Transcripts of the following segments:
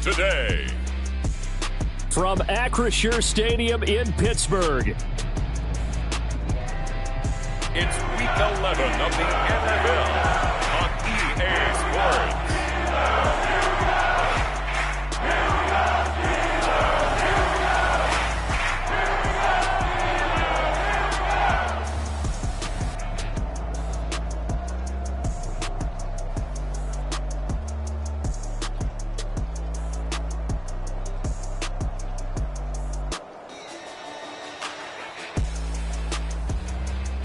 Today, from Acrisure Stadium in Pittsburgh, it's Week 11 of the NFL on EA Sports.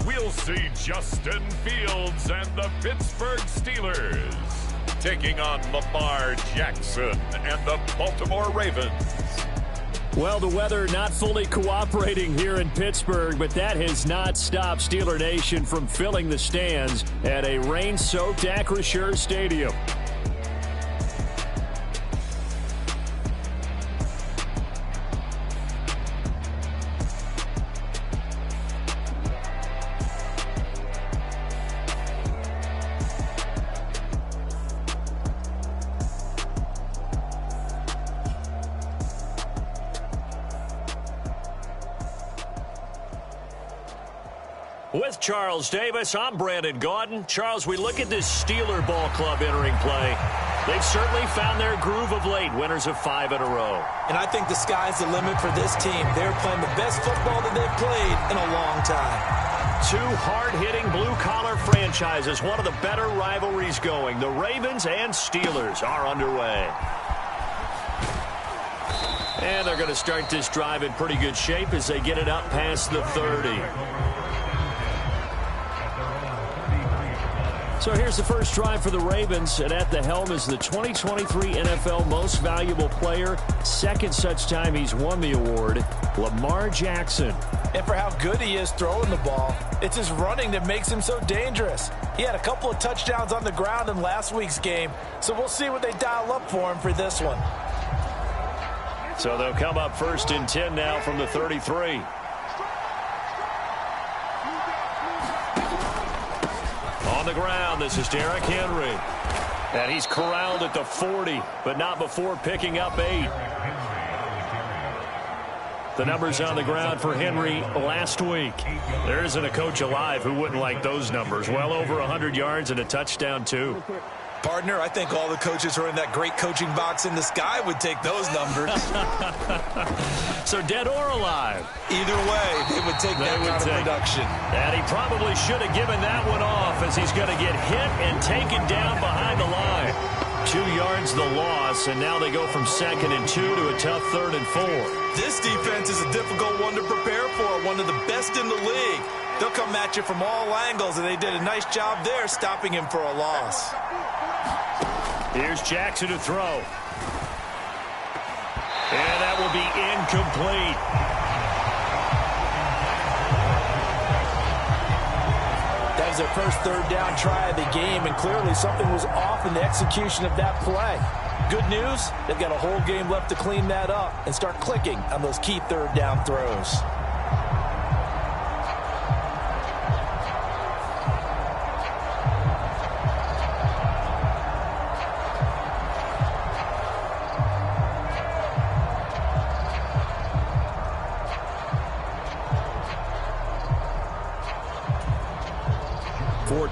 We'll see Justin Fields and the Pittsburgh Steelers taking on Lamar Jackson and the Baltimore Ravens. Well, the weather not fully cooperating here in Pittsburgh, but that has not stopped Steeler Nation from filling the stands at a rain-soaked Acrisure Stadium. With Charles Davis, I'm Brandon Gaudin. Charles, we look at this Steeler ball club entering play. They've certainly found their groove of late, winners of 5 in a row. And I think the sky's the limit for this team. They're playing the best football that they've played in a long time. Two hard-hitting blue-collar franchises, one of the better rivalries going. The Ravens and Steelers are underway. And they're going to start this drive in pretty good shape as they get it up past the 30. So here's the first drive for the Ravens, and at the helm is the 2023 NFL Most Valuable Player. Second such time he's won the award, Lamar Jackson. And for how good he is throwing the ball, it's his running that makes him so dangerous. He had a couple of touchdowns on the ground in last week's game, so we'll see what they dial up for him for this one. So they'll come up first and 10 now from the 33. On the ground, this is Derrick Henry. And he's corralled at the 40, but not before picking up 8. The numbers on the ground for Henry last week. There isn't a coach alive who wouldn't like those numbers. Well over 100 yards and a touchdown, too. Partner, I think all the coaches who are in that great coaching box in the sky would take those numbers. So dead or alive? Either way, they would take that kind of production. And he probably should have given that one off as he's going to get hit and taken down behind the line. 2 yards the loss, and now they go from 2nd and 2 to a tough 3rd and 4. This defense is a difficult one to prepare for, one of the best in the league. They'll come at you from all angles, and they did a nice job there stopping him for a loss. Here's Jackson to throw. And that will be incomplete. That was their first 3rd down try of the game, and clearly something was off in the execution of that play. Good news, they've got a whole game left to clean that up and start clicking on those key 3rd down throws.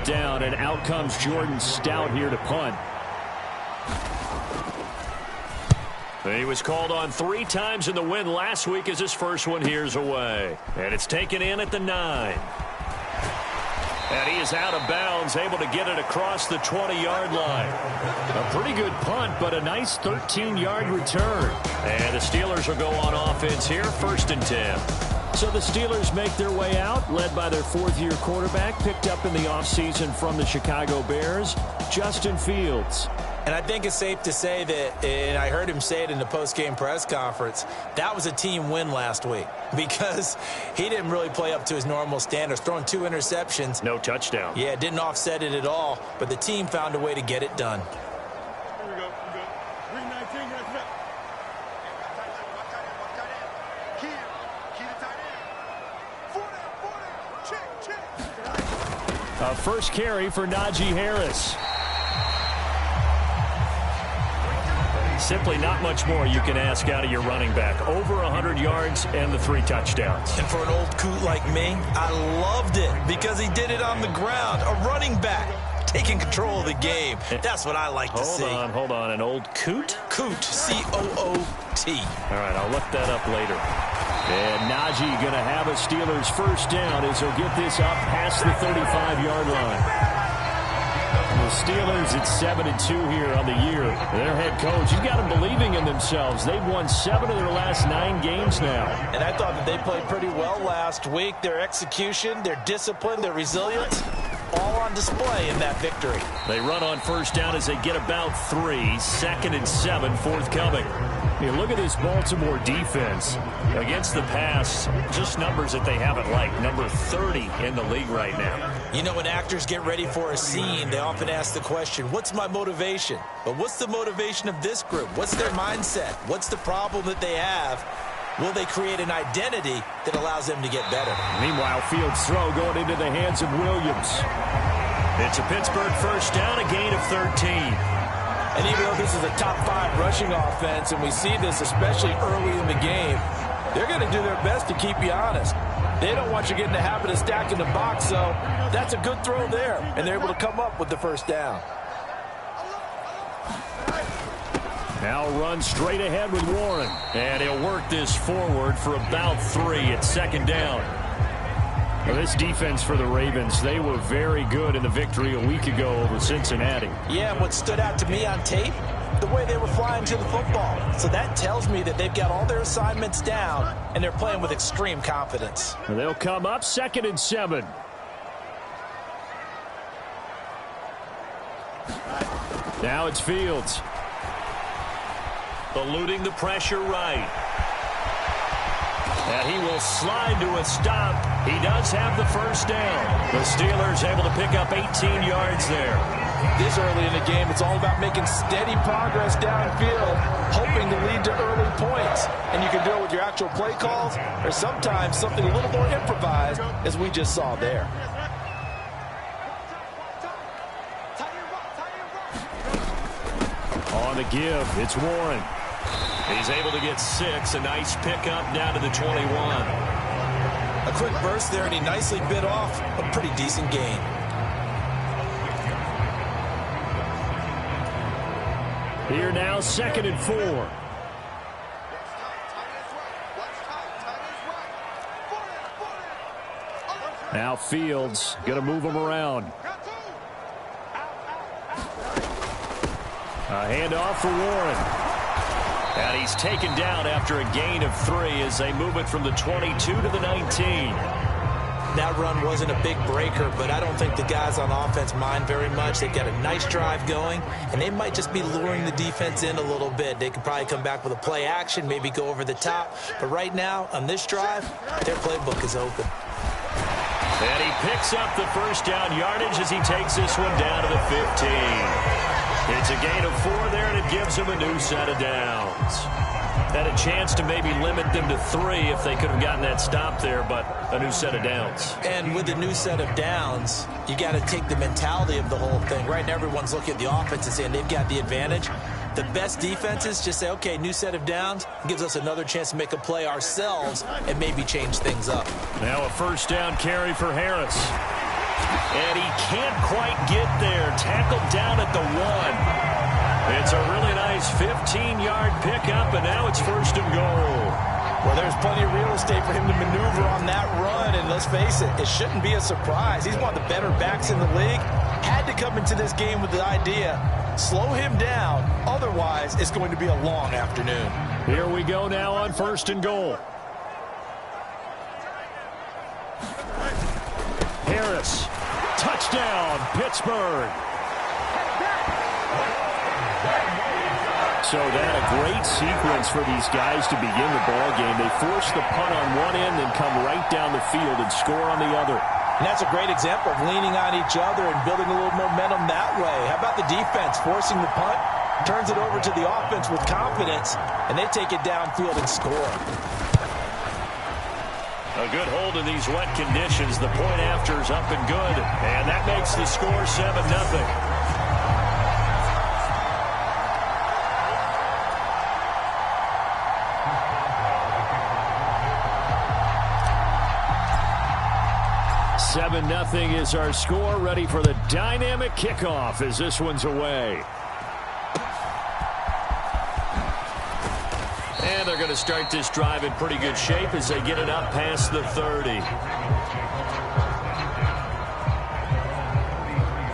Down, and out comes Jordan Stout here to punt. He was called on 3 times in the win last week as his first one here's away. And it's taken in at the 9. And he is out of bounds, able to get it across the 20-yard line. A pretty good punt, but a nice 13-yard return. And the Steelers will go on offense here, 1st and 10. So the Steelers make their way out, led by their 4th-year quarterback, picked up in the offseason from the Chicago Bears, Justin Fields. And I think it's safe to say that, and I heard him say it in the post-game press conference, that was a team win last week because he didn't really play up to his normal standards, throwing 2 interceptions. No touchdown. Yeah, didn't offset it at all, but the team found a way to get it done. Here we go. Bring 19, A first carry for Najee Harris. Simply not much more you can ask out of your running back. Over 100 yards and the 3 touchdowns. And for an old coot like me, I loved it because he did it on the ground. A running back taking control of the game. That's what I like to see. Hold on. An old coot? Coot, C-O-O-T. All right, I'll look that up later. And Najee going to have a Steelers first down as he'll get this up past the 35-yard line. The Steelers at 7-2 here on the year. Their head coach, he's got them believing in themselves. They've won 7 of their last 9 games now. And I thought that they played pretty well last week. Their execution, their discipline, their resilience, all on display in that victory. They run on first down as they get about 3. 2nd and 7 forthcoming. Hey, look at this Baltimore defense. Against the pass, just numbers that they haven't liked. Number 30 in the league right now. You know, when actors get ready for a scene, they often ask the question, what's my motivation? But what's the motivation of this group? What's their mindset? What's the problem that they have? Will they create an identity that allows them to get better? Meanwhile, Fields' throw going into the hands of Williams. It's a Pittsburgh first down, a gain of 13. And even though this is a top 5 rushing offense, and we see this especially early in the game, they're going to do their best to keep you honest. They don't want you getting the habit of stacking the box, so that's a good throw there. And they're able to come up with the first down. Now run straight ahead with Warren. And he'll work this forward for about 3 at 2nd down. Well, this defense for the Ravens, they were very good in the victory a week ago over Cincinnati. Yeah, and what stood out to me on tape, the way they were flying to the football. So that tells me that they've got all their assignments down, and they're playing with extreme confidence. And they'll come up 2nd and 7. Now it's Fields. Eluding the pressure right. And he will slide to a stop. He does have the first down. The Steelers able to pick up 18 yards there. This early in the game, it's all about making steady progress downfield, hoping to lead to early points. And you can do it with your actual play calls, or sometimes something a little more improvised, as we just saw there. On the give, it's Warren. He's able to get 6. A nice pickup down to the 21. A quick burst there, and he nicely bit off a pretty decent gain. Here now, 2nd and 4. Now Fields going to move him around. A handoff for Warren. And he's taken down after a gain of 3 as they move it from the 22 to the 19. That run wasn't a big breaker, but I don't think the guys on offense mind very much. They've got a nice drive going, and they might just be luring the defense in a little bit. They could probably come back with a play action, maybe go over the top. But right now, on this drive, their playbook is open. And he picks up the first down yardage as he takes this one down to the 15. It's a gain of 4 there, and it gives him a new set of downs. Had a chance to maybe limit them to 3 if they could have gotten that stop there, but a new set of downs. And with a new set of downs, you got to take the mentality of the whole thing. Right now, everyone's looking at the offense and saying they've got the advantage. The best defenses just say, okay, new set of downs gives us another chance to make a play ourselves and maybe change things up. Now a first down carry for Harris. And he can't quite get there. Tackled down at the 1. It's a really nice 15-yard pickup, and now it's 1st and goal. Well, there's plenty of real estate for him to maneuver on that run, and let's face it, it shouldn't be a surprise. He's one of the better backs in the league. Had to come into this game with the idea, slow him down, otherwise it's going to be a long afternoon. Here we go now on 1st and goal. Harris, touchdown, Pittsburgh. So that a great sequence for these guys to begin the ball game. They force the punt on one end and come right down the field and score on the other. And that's a great example of leaning on each other and building a little momentum that way. How about the defense forcing the punt, turns it over to the offense with confidence, and they take it downfield and score. A good hold in these wet conditions. The point after is up and good, and that makes the score 7-0. 7-0 is our score. Ready for the dynamic kickoff as this one's away. And they're going to start this drive in pretty good shape as they get it up past the 30.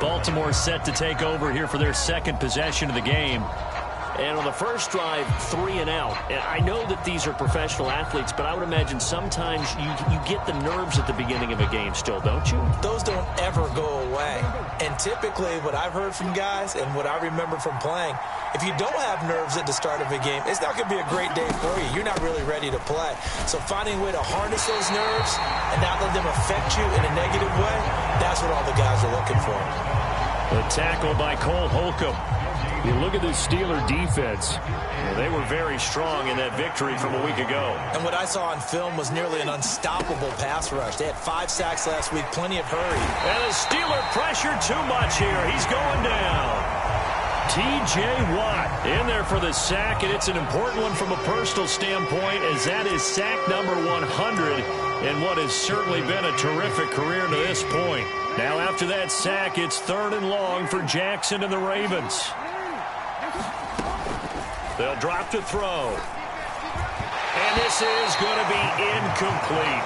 Baltimore set to take over here for their second possession of the game. And on the first drive, 3 and out. And I know that these are professional athletes, but I would imagine sometimes you get the nerves at the beginning of a game still, don't you? Those don't ever go away. And typically what I've heard from guys and what I remember from playing, if you don't have nerves at the start of a game, it's not going to be a great day for you. You're not really ready to play. So finding a way to harness those nerves and not let them affect you in a negative way, that's what all the guys are looking for. The tackle by Cole Holcomb. You look at the Steeler defense. Well, they were very strong in that victory from a week ago. And what I saw on film was nearly an unstoppable pass rush. They had 5 sacks last week, plenty of hurry. And the Steeler pressured too much here. He's going down. T.J. Watt in there for the sack, and it's an important one from a personal standpoint, as that is sack number 100 in what has certainly been a terrific career to this point. Now after that sack, it's 3rd and long for Jackson and the Ravens. They'll drop to throw. And this is going to be incomplete.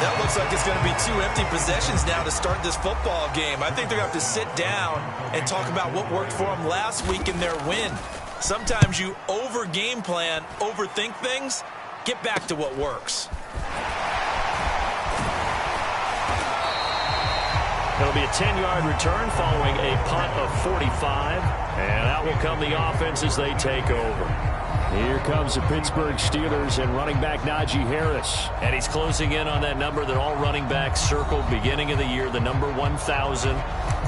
That looks like it's going to be 2 empty possessions now to start this football game. I think they're going to have to sit down and talk about what worked for them last week in their win. Sometimes you over-game plan, overthink things. Get back to what works. It'll be a 10-yard return following a punt of 45. And out will come the offense as they take over. Here comes the Pittsburgh Steelers and running back Najee Harris. And he's closing in on that number that all running backs circled beginning of the year, the number 1,000.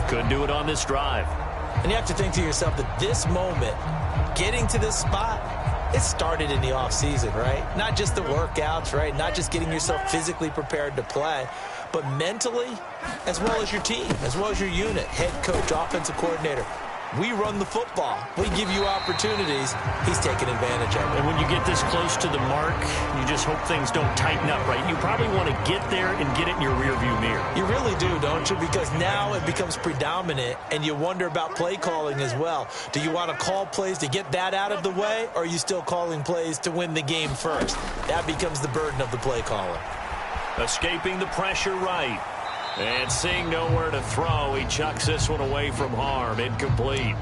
Couldn't do it on this drive. And you have to think to yourself that this moment, getting to this spot, it started in the offseason, right? Not just the workouts, right? Not just getting yourself physically prepared to play, but mentally, as well as your team, as well as your unit, head coach, offensive coordinator. We run the football. We give you opportunities. He's taking advantage of it. And when you get this close to the mark, you just hope things don't tighten up, right? You probably want to get there and get it in your rearview mirror. You really do, don't you? Because now it becomes predominant, and you wonder about play calling as well. Do you want to call plays to get that out of the way, or are you still calling plays to win the game first? That becomes the burden of the play caller. Escaping the pressure right. And seeing nowhere to throw, he chucks this one away from harm. Incomplete.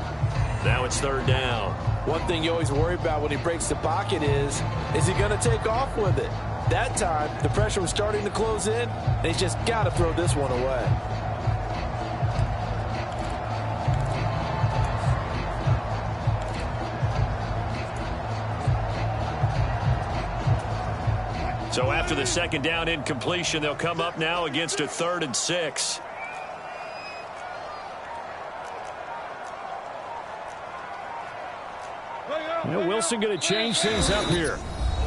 Now it's 3rd down. One thing you always worry about when he breaks the pocket is he going to take off with it? That time, the pressure was starting to close in, and he's just got to throw this one away. So after the 2nd down incompletion, they'll come up now against a 3rd and 6. Wilson going to change things up here.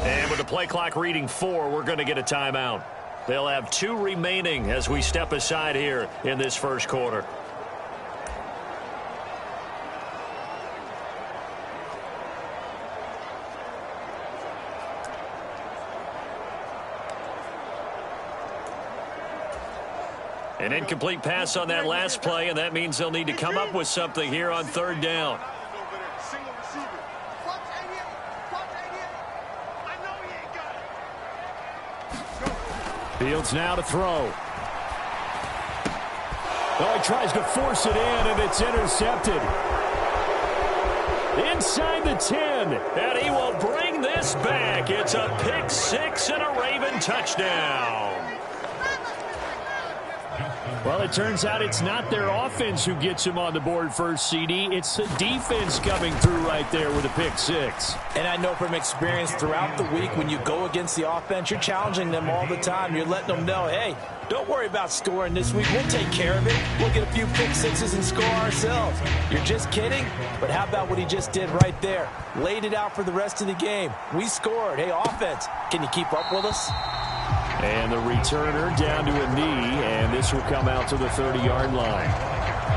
And with the play clock reading 4, we're going to get a timeout. They'll have 2 remaining as we step aside here in this first quarter. An incomplete pass on that last play, and that means they'll need to come up with something here on 3rd down. Fields now to throw. Oh, he tries to force it in, and it's intercepted. Inside the 10, and he will bring this back. It's a pick 6 and a Raven touchdown. Well, it turns out it's not their offense who gets him on the board first, CD. It's the defense coming through right there with a pick 6. And I know from experience throughout the week, when you go against the offense, you're challenging them all the time. You're letting them know, hey, don't worry about scoring this week. We'll take care of it. We'll get a few pick 6s and score ourselves. You're just kidding? But how about what he just did right there? Laid it out for the rest of the game. We scored. Hey, offense, can you keep up with us? And the returner down to a knee, and this will come out to the 30-yard line.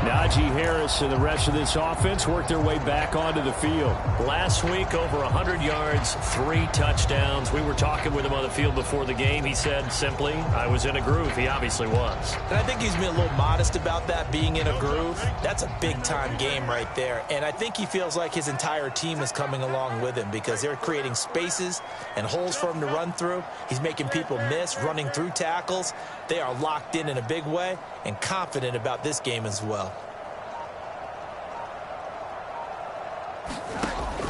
Najee Harris and the rest of this offense worked their way back onto the field. Last week, over 100 yards, 3 touchdowns. We were talking with him on the field before the game. He said simply, I was in a groove. He obviously was. And I think he's been a little modest about that, being in a groove. That's a big-time game right there. And I think he feels like his entire team is coming along with him because they're creating spaces and holes for him to run through. He's making people miss, running through tackles. They are locked in a big way and confident about this game as well.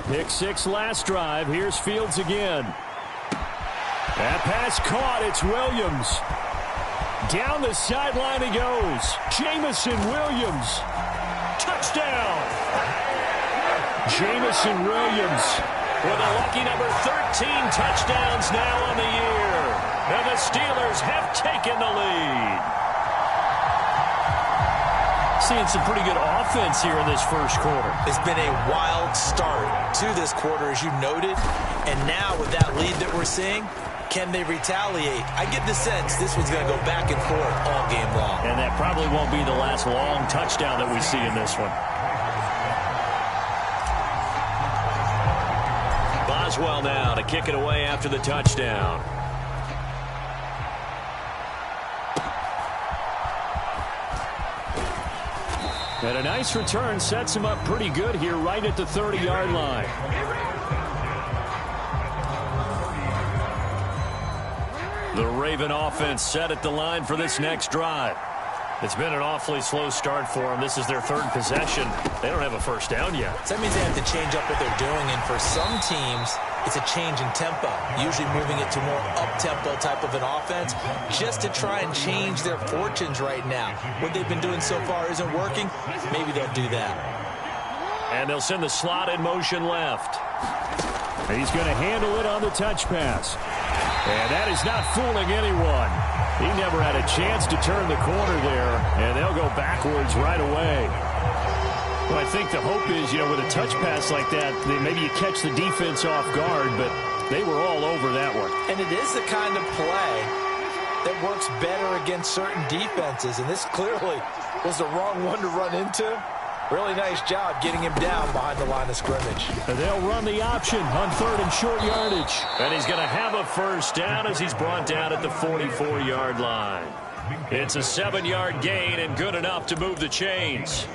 Pick 6 last drive. Here's Fields again. That pass caught. It's Williams. Down the sideline he goes. Jamison Williams. Touchdown. Jamison Williams with a lucky number 13 touchdowns now on the year. And the Steelers have taken the lead. Seeing some pretty good offense here in this first quarter. It's been a wild start to this quarter, as you noted. And now with that lead that we're seeing, can they retaliate? I get the sense this one's going to go back and forth all game long. And that probably won't be the last long touchdown that we see in this one. Boswell now to kick it away after the touchdown. And a nice return sets him up pretty good here right at the 30-yard line. The Raven offense set at the line for this next drive. It's been an awfully slow start for them. This is their 3rd possession. They don't have a first down yet. So that means they have to change up what they're doing, and for some teams, it's a change in tempo, usually moving it to more up-tempo type of an offense just to try and change their fortunes right now. What they've been doing so far isn't working. Maybe they'll do that. And they'll send the slot in motion left. He's going to handle it on the touch pass. And that is not fooling anyone. He never had a chance to turn the corner there, and they'll go backwards right away. Well, I think the hope is, with a touch pass like that, maybe you catch the defense off guard, but they were all over that one. And it is the kind of play that works better against certain defenses, and this clearly was the wrong one to run into. Really nice job getting him down behind the line of scrimmage. And they'll run the option on 3rd and short yardage. And he's going to have a first down as he's brought down at the 44-yard line. It's a 7-yard gain and good enough to move the chains.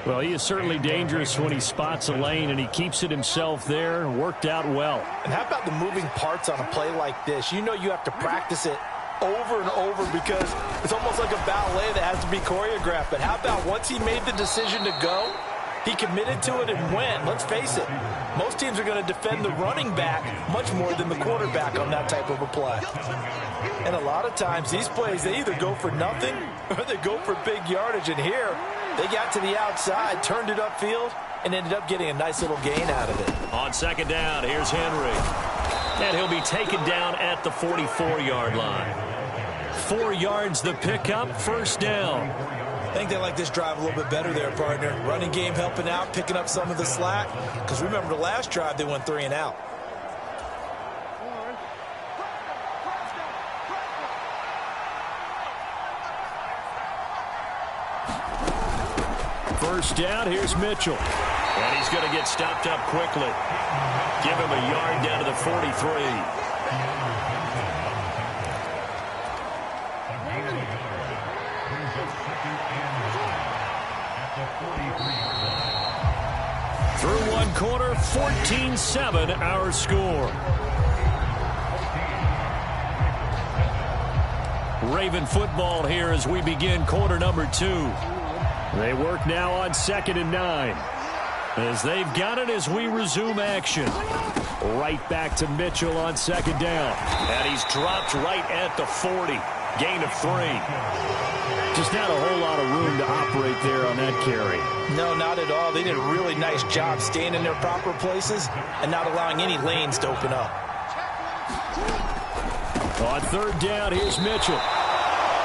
Well, he is certainly dangerous when he spots a lane, and he keeps it himself there. Worked out well. And how about the moving parts on a play like this? You know you have to practice it over and over because it's almost like a ballet that has to be choreographed. But how about once he made the decision to go, he committed to it and went. Let's face it, most teams are going to defend the running back much more than the quarterback on that type of a play. And a lot of times these plays, they either go for nothing or they go for big yardage. And here, they got to the outside, turned it upfield, and ended up getting a nice little gain out of it. On 2nd down, here's Henry. And he'll be taken down at the 44-yard line. 4 yards the pickup, first down. I think they like this drive a little bit better there, partner. Running game helping out, picking up some of the slack. Because remember the last drive, they went 3 and out. First down, here's Mitchell. And he's going to get stopped up quickly. Give him a yard down to the 43. Through 1 quarter, 14-7 our score. Raven football here as we begin quarter number 2. They work now on 2nd and 9. As they've got it as we resume action. Right back to Mitchell on 2nd down. And he's dropped right at the 40. Gain of 3. Just not a whole lot of room to operate there on that carry. No, not at all. They did a really nice job staying in their proper places and not allowing any lanes to open up. On 3rd down, here's Mitchell.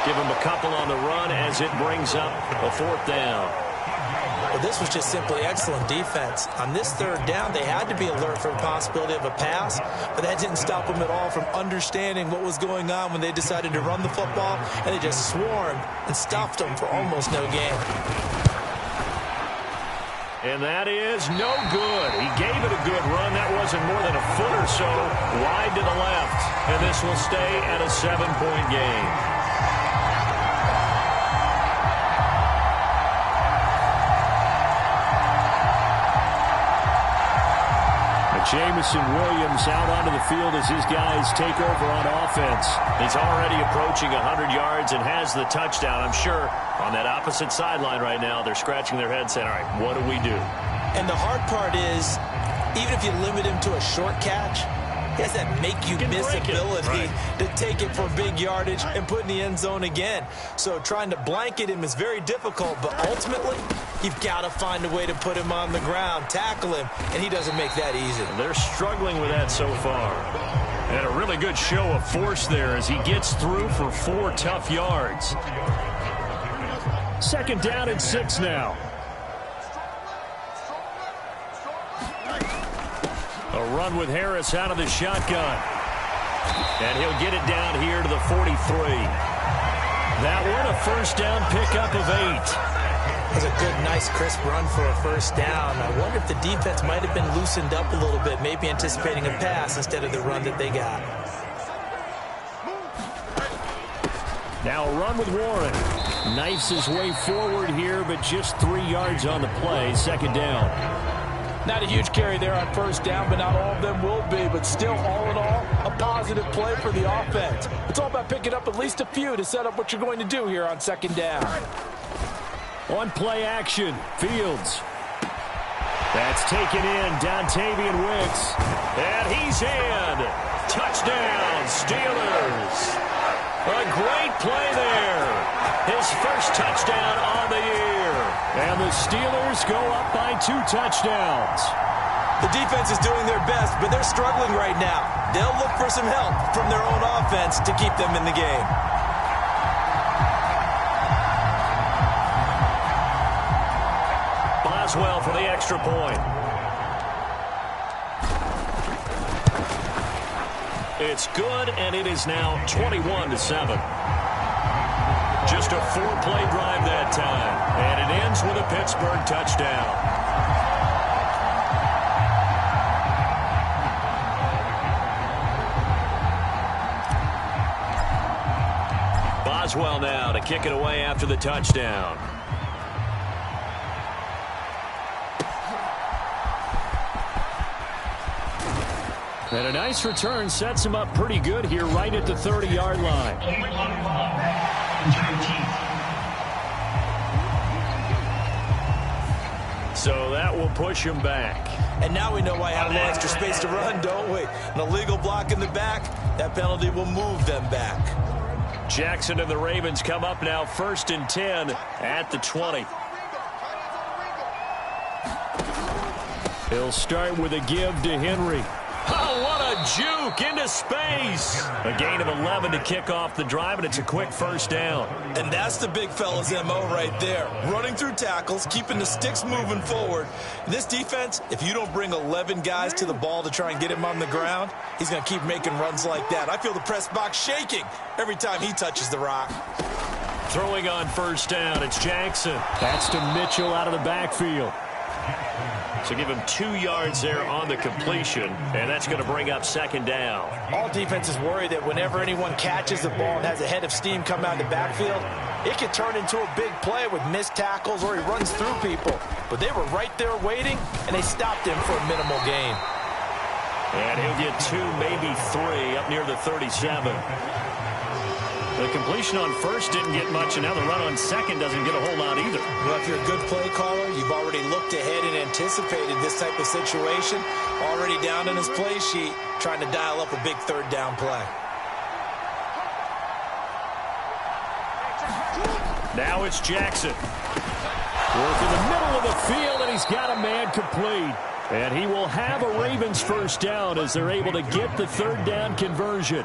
Give him a couple on the run as it brings up a 4th down. Well, this was just simply excellent defense. On this 3rd down, they had to be alert for the possibility of a pass, but that didn't stop them at all from understanding what was going on when they decided to run the football, and they just swarmed and stopped them for almost no gain. And that is no good. He gave it a good run. That wasn't more than a foot or so wide to the left. And this will stay at a 7-point game. Jamison Williams out onto the field as his guys take over on offense. He's already approaching 100 yards and has the touchdown. I'm sure on that opposite sideline right now, they're scratching their heads saying, all right, what do we do? And the hard part is, even if you limit him to a short catch, he has that make-you-miss ability to take it for big yardage and put in the end zone again. So trying to blanket him is very difficult, but ultimately, you've got to find a way to put him on the ground, tackle him, and he doesn't make that easy. They're struggling with that so far. And a really good show of force there as he gets through for 4 tough yards. 2nd down and 6 now. A run with Harris out of the shotgun. And he'll get it down here to the 43. That one a first down pickup of 8. That's a good, nice, crisp run for a first down. I wonder if the defense might have been loosened up a little bit, maybe anticipating a pass instead of the run that they got. Now a run with Warren. Knifes his way forward here, but just 3 yards on the play. 2nd down. Not a huge carry there on first down, but not all of them will be. But still, all in all, a positive play for the offense. It's all about picking up at least a few to set up what you're going to do here on 2nd down. On play action, Fields. That's taken in, Dontavian Wicks. And he's in. Touchdown, Steelers. A great play there. His first touchdown on the year. And the Steelers go up by 2 touchdowns. The defense is doing their best, but they're struggling right now. They'll look for some help from their own offense to keep them in the game. Boswell for the extra point. It's good, and it is now 21-7. Just a 4-play drive that time, and it ends with a Pittsburgh touchdown. Boswell now to kick it away after the touchdown. And a nice return sets him up pretty good here right at the 30-yard line. So that will push him back. And now we know why I have a little extra space to run, don't we? An illegal block in the back, that penalty will move them back. Jackson and the Ravens come up now 1st and 10 at the 20. He'll start with a give to Henry. Oh, what a juke into space. A gain of 11 to kick off the drive, and it's a quick first down. And that's the big fella's MO right there. Running through tackles, keeping the sticks moving forward. This defense, if you don't bring 11 guys to the ball to try and get him on the ground, he's going to keep making runs like that. I feel the press box shaking every time he touches the rock. Throwing on first down, it's Jackson. That's to Mitchell out of the backfield. So give him 2 yards there on the completion, and that's going to bring up 2nd down. All defenses worry that whenever anyone catches the ball and has a head of steam come out of the backfield, it could turn into a big play with missed tackles or he runs through people. But they were right there waiting, and they stopped him for a minimal gain. And he'll get 2, maybe 3 up near the 37. The completion on first didn't get much, and now the run on second doesn't get a whole lot either. Well, if you're a good play caller, you've already looked ahead and anticipated this type of situation. Already down in his play sheet, trying to dial up a big 3rd down play. Now it's Jackson. Work in the middle of the field, and he's got a man complete. And he will have a Ravens first down as they're able to get the 3rd down conversion.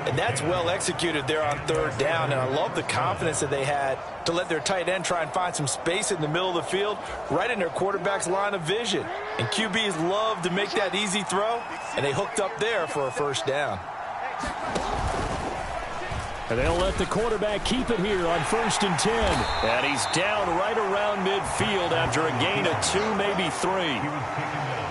And that's well executed there on 3rd down, and I love the confidence that they had to let their tight end try and find some space in the middle of the field, right in their quarterback's line of vision. And QBs love to make that easy throw, and they hooked up there for a first down. And they'll let the quarterback keep it here on 1st and 10. And he's down right around midfield after a gain of 2, maybe 3.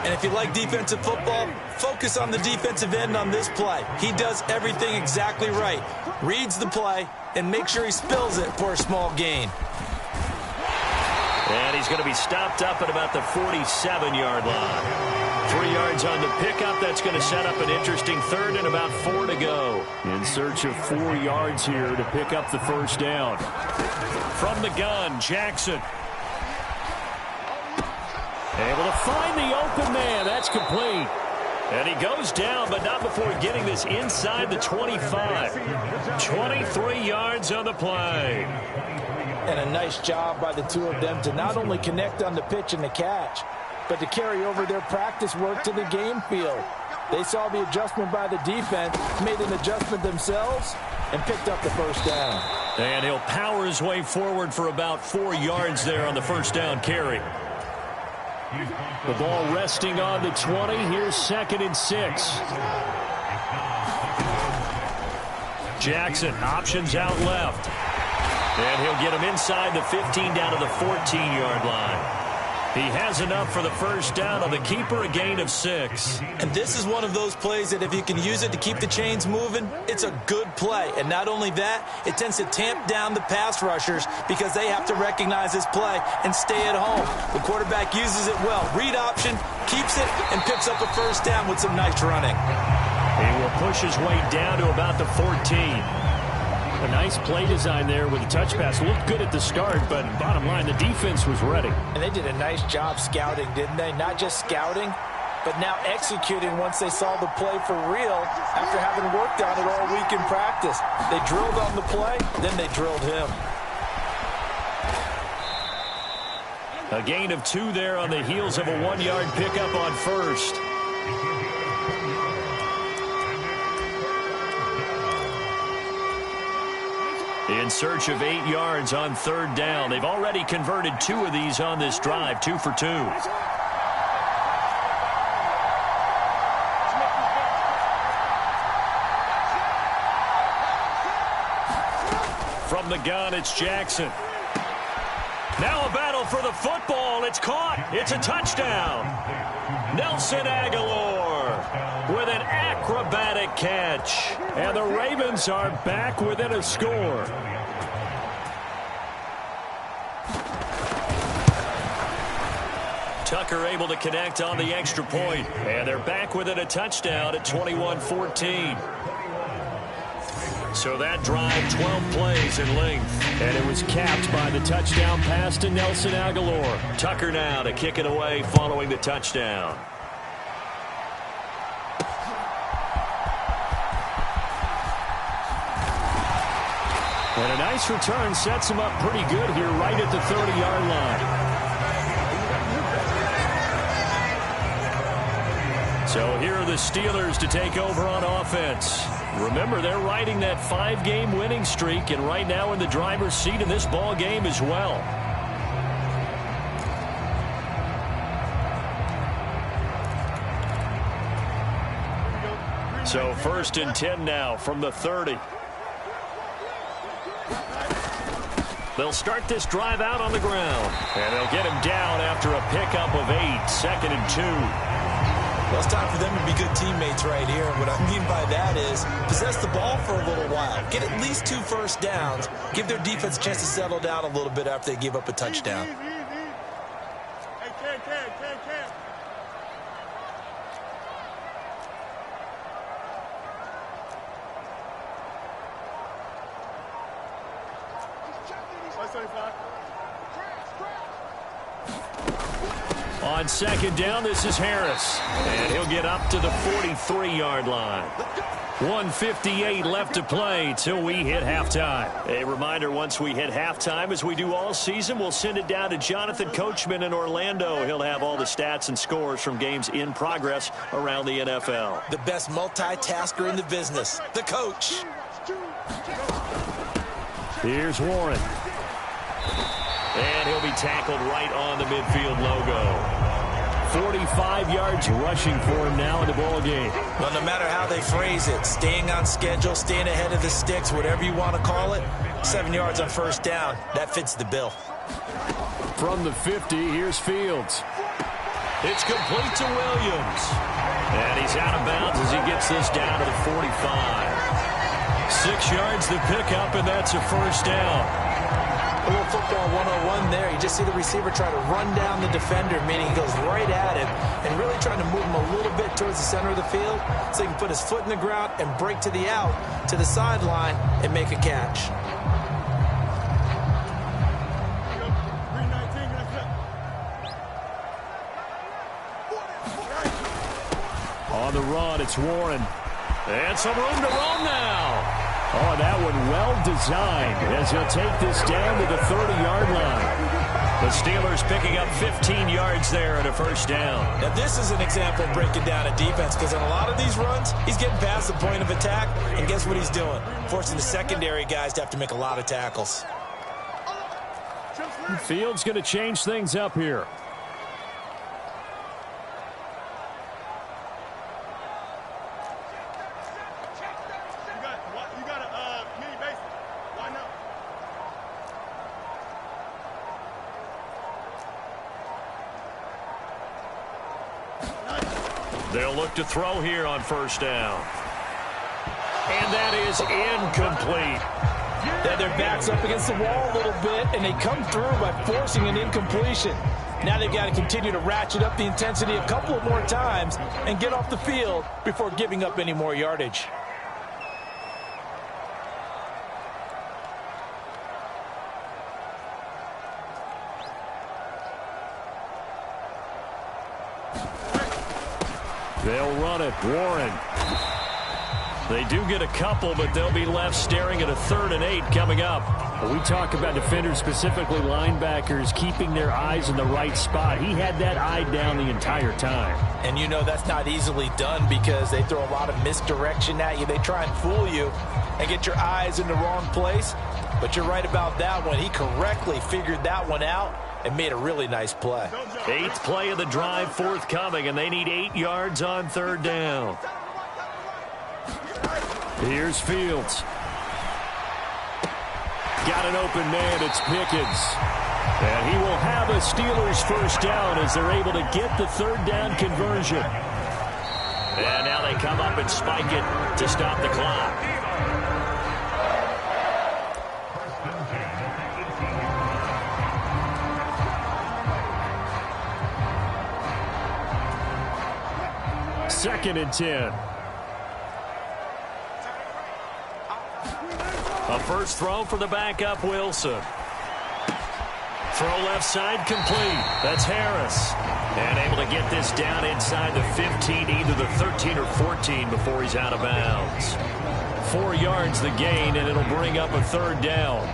And if you like defensive football, focus on the defensive end on this play. He does everything exactly right. Reads the play and makes sure he spills it for a small gain. And he's going to be stopped up at about the 47-yard line. 3 yards on the pickup. That's going to set up an interesting 3rd and about 4 to go. In search of 4 yards here to pick up the first down. From the gun, Jackson. Able to find the open man. That's complete. And he goes down, but not before getting this inside the 25. 23 yards on the play. And a nice job by the two of them to not only connect on the pitch and the catch, but to carry over their practice work to the game field. They saw the adjustment by the defense, made an adjustment themselves, and picked up the first down. And he'll power his way forward for about 4 yards there on the first down carry. The ball resting on the 20. Here's 2nd and 6. Jackson options out left. And he'll get him inside the 15 down to the 14-yard line. He has enough for the first down on the keeper, a gain of 6. And this is one of those plays that if you can use it to keep the chains moving, it's a good play. And not only that, it tends to tamp down the pass rushers because they have to recognize this play and stay at home. The quarterback uses it well. Read option, keeps it, and picks up a first down with some nice running. He will push his way down to about the 14. A nice play design there with a touch pass. Looked good at the start, but bottom line, the defense was ready. And they did a nice job scouting, didn't they? Not just scouting, but now executing once they saw the play for real after having worked on it all week in practice. They drilled on the play, then they drilled him. A gain of 2 there on the heels of a 1-yard pickup on first. In search of 8 yards on 3rd down. They've already converted 2 of these on this drive, 2 for 2. From the gun, it's Jackson. Now a battle for the football. It's caught. It's a touchdown. Nelson Aguilar with an acrobatic catch. And the Ravens are back within a score. Tucker able to connect on the extra point. And they're back within a touchdown at 21-14. So that drive, 12 plays in length. And it was capped by the touchdown pass to Nelson Aguilar. Tucker now to kick it away following the touchdown. And a nice return sets him up pretty good here right at the 30-yard line. So here are the Steelers to take over on offense. Remember, they're riding that 5-game winning streak, and right now in the driver's seat in this ball game as well. So 1st and 10 now from the 30. They'll start this drive out on the ground. And they'll get him down after a pickup of 8, 2nd and 2. Well, it's time for them to be good teammates right here. And what I mean by that is possess the ball for a little while. Get at least 2 first downs. Give their defense a chance to settle down a little bit after they give up a touchdown. Hey, Cam. On 2nd down, this is Harris. And he'll get up to the 43-yard line. 1:58 left to play till we hit halftime. A reminder, once we hit halftime, as we do all season, we'll send it down to Jonathan Coachman in Orlando. He'll have all the stats and scores from games in progress around the NFL. The best multitasker in the business, the coach. Here's Warren. And he'll be tackled right on the midfield logo. 45 yards rushing for him now in the ball game. Well, no matter how they phrase it, staying on schedule, staying ahead of the sticks, whatever you want to call it, 7 yards on first down, that fits the bill. From the 50, here's Fields. It's complete to Williams. And he's out of bounds as he gets this down to the 45. 6 yards the pickup, and that's a first down. A little football 101 there. You just see the receiver try to run down the defender, meaning he goes right at him and really trying to move him a little bit towards the center of the field so he can put his foot in the ground and break to the out, to the sideline, and make a catch. On the run, it's Warren. And some room to run now. Oh, that one well designed as he'll take this down to the 30-yard line. The Steelers picking up 15 yards there at a first down. Now, this is an example of breaking down a defense because on a lot of these runs, he's getting past the point of attack, and guess what he's doing? Forcing the secondary guys to have to make a lot of tackles. Fields going to change things up here. They'll look to throw here on first down. And that is incomplete. Yeah, their back's up against the wall a little bit, and they come through by forcing an incompletion. Now they've got to continue to ratchet up the intensity a couple of more times and get off the field before giving up any more yardage. They'll run it. Warren. They do get a couple, but they'll be left staring at a 3rd and 8 coming up. We talk about defenders, specifically linebackers, keeping their eyes in the right spot. He had that eye down the entire time. And you know that's not easily done because they throw a lot of misdirection at you. They try and fool you and get your eyes in the wrong place. But you're right about that one. He correctly figured that one out and made a really nice play. 8th play of the drive forthcoming, and they need 8 yards on 3rd down. Here's Fields. Got an open man. It's Pickens. And he will have a Steelers first down as they're able to get the 3rd down conversion. And now they come up and spike it to stop the clock. Second and 10. A first throw for the backup, Wilson. Throw left side complete. That's Harris. And able to get this down inside the 15, either the 13 or 14 before he's out of bounds. 4 yards the gain, and it'll bring up a 3rd down.